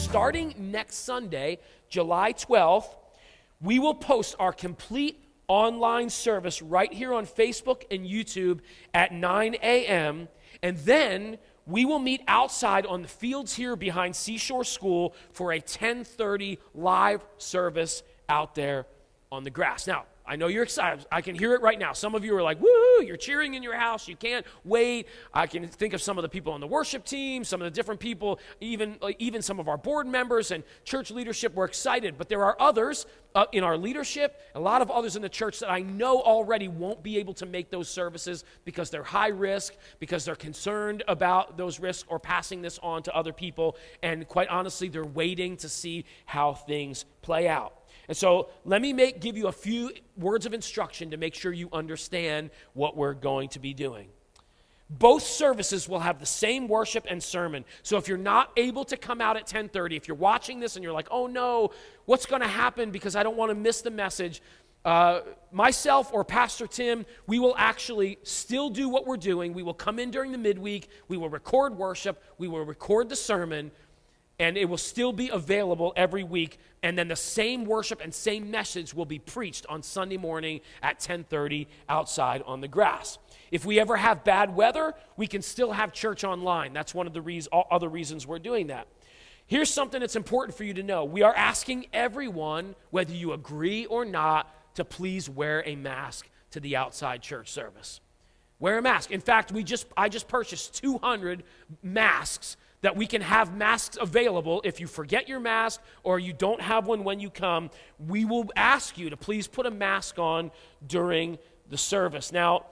starting next Sunday, July 12th, we will post our complete online service right here on Facebook and YouTube at 9 a.m., and then we will meet outside on the fields here behind Seashore School for a 10:30 live service out there on the grass. Now, I know you're excited. I can hear it right now. Some of you are like, woo, you're cheering in your house. You can't wait. I can think of some of the people on the worship team, some of the different people, even some of our board members and church leadership were excited. But there are others in our leadership, a lot of others in the church that I know already won't be able to make those services because they're high risk, because they're concerned about those risks or passing this on to other people. And quite honestly, they're waiting to see how things play out. And so let me give you a few words of instruction to make sure you understand what we're going to be doing. Both services will have the same worship and sermon. So if you're not able to come out at 10:30, if you're watching this and you're like, oh no, what's going to happen because I don't want to miss the message, myself or Pastor Tim, we will actually still do what we're doing. We will come in during the midweek. We will record worship. We will record the sermon. And it will still be available every week. And then the same worship and same message will be preached on Sunday morning at 10:30 outside on the grass. If we ever have bad weather, we can still have church online. That's one of the other reasons we're doing that. Here's something that's important for you to know. We are asking everyone, whether you agree or not, to please wear a mask to the outside church service. Wear a mask. In fact, I just purchased 200 masks that we can have masks available. If you forget your mask or you don't have one when you come, we will ask you to please put a mask on during the service. Now,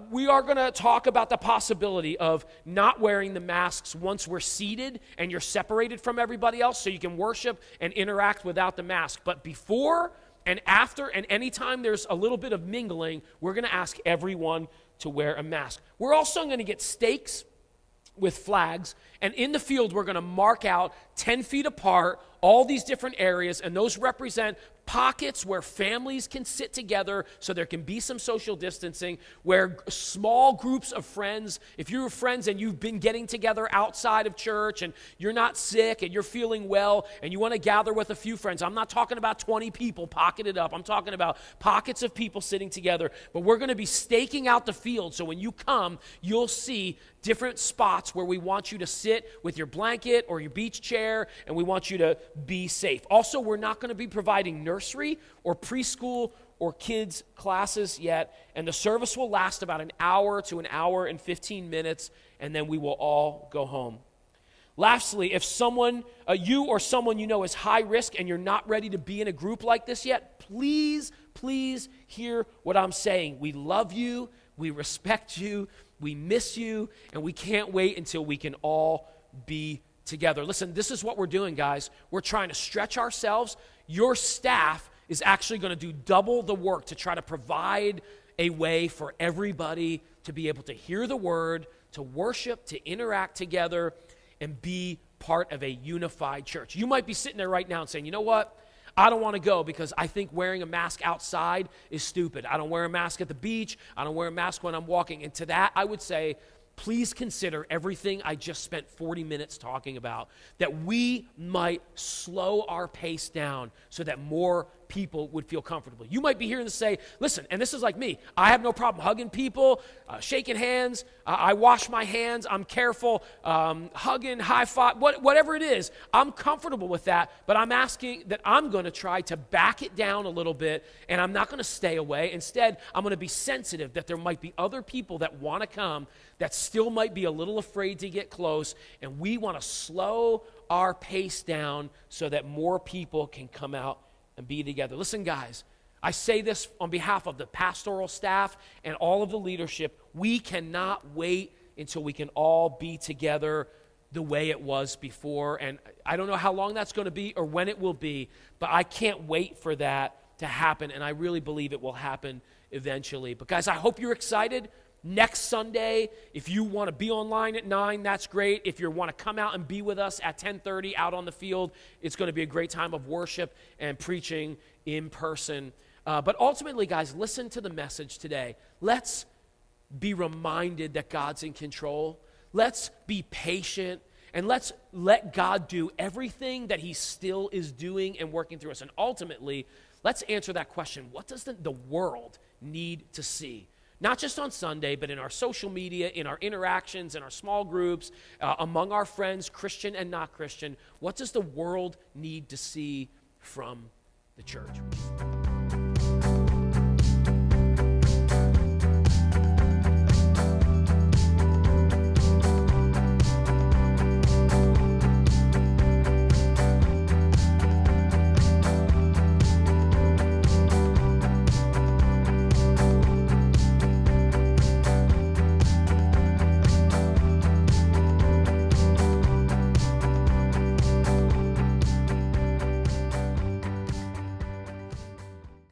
we are going to talk about the possibility of not wearing the masks once we're seated and you're separated from everybody else so you can worship and interact without the mask. But before and after and anytime there's a little bit of mingling, we're going to ask everyone to wear a mask. We're also going to get stakes with flags, and in the field we're going to mark out 10 feet apart all these different areas, and those represent pockets where families can sit together so there can be some social distancing, where small groups of friends, if you're friends and you've been getting together outside of church and you're not sick and you're feeling well and you want to gather with a few friends, I'm not talking about 20 people pocketed up, I'm talking about pockets of people sitting together, but we're going to be staking out the field so when you come, you'll see different spots where we want you to sit with your blanket or your beach chair, and we want you to be safe. Also, we're not going to be providing nursery or preschool or kids classes yet, and the service will last about an hour to an hour and 15 minutes, and then we will all go home. Lastly, if you or someone you know is high risk and you're not ready to be in a group like this yet, please hear what I'm saying. We love you, we respect you, we miss you, and we can't wait until we can all be together. Listen, this is what we're doing, guys. We're trying to stretch ourselves. Your staff is actually going to do double the work to try to provide a way for everybody to be able to hear the word, to worship, to interact together, and be part of a unified church. You might be sitting there right now and saying, you know what? I don't want to go because I think wearing a mask outside is stupid. I don't wear a mask at the beach. I don't wear a mask when I'm walking. And to that, I would say, please consider everything I just spent 40 minutes talking about, that we might slow our pace down so that more people would feel comfortable. You might be hearing this say, listen, and this is like me, I have no problem hugging people, shaking hands, I wash my hands, I'm careful, hugging, high five, whatever it is, I'm comfortable with that, but I'm asking that I'm going to try to back it down a little bit, and I'm not going to stay away. Instead, I'm going to be sensitive that there might be other people that want to come that still might be a little afraid to get close, and we want to slow our pace down so that more people can come out and be together. Listen, guys, I say this on behalf of the pastoral staff and all of the leadership. We cannot wait until we can all be together the way it was before. And I don't know how long that's going to be or when it will be, but I can't wait for that to happen, and I really believe it will happen eventually. But guys, I hope you're excited. Next Sunday, if you want to be online at 9, that's great. If you want to come out and be with us at 10:30 out on the field, it's going to be a great time of worship and preaching in person. But ultimately, guys, listen to the message today. Let's be reminded that God's in control. Let's be patient And let's let God do everything that he still is doing and working through us. And ultimately, let's answer that question. What does the world need to see? Not just on Sunday, but in our social media, in our interactions, in our small groups, among our friends, Christian and not Christian. What does the world need to see from the church?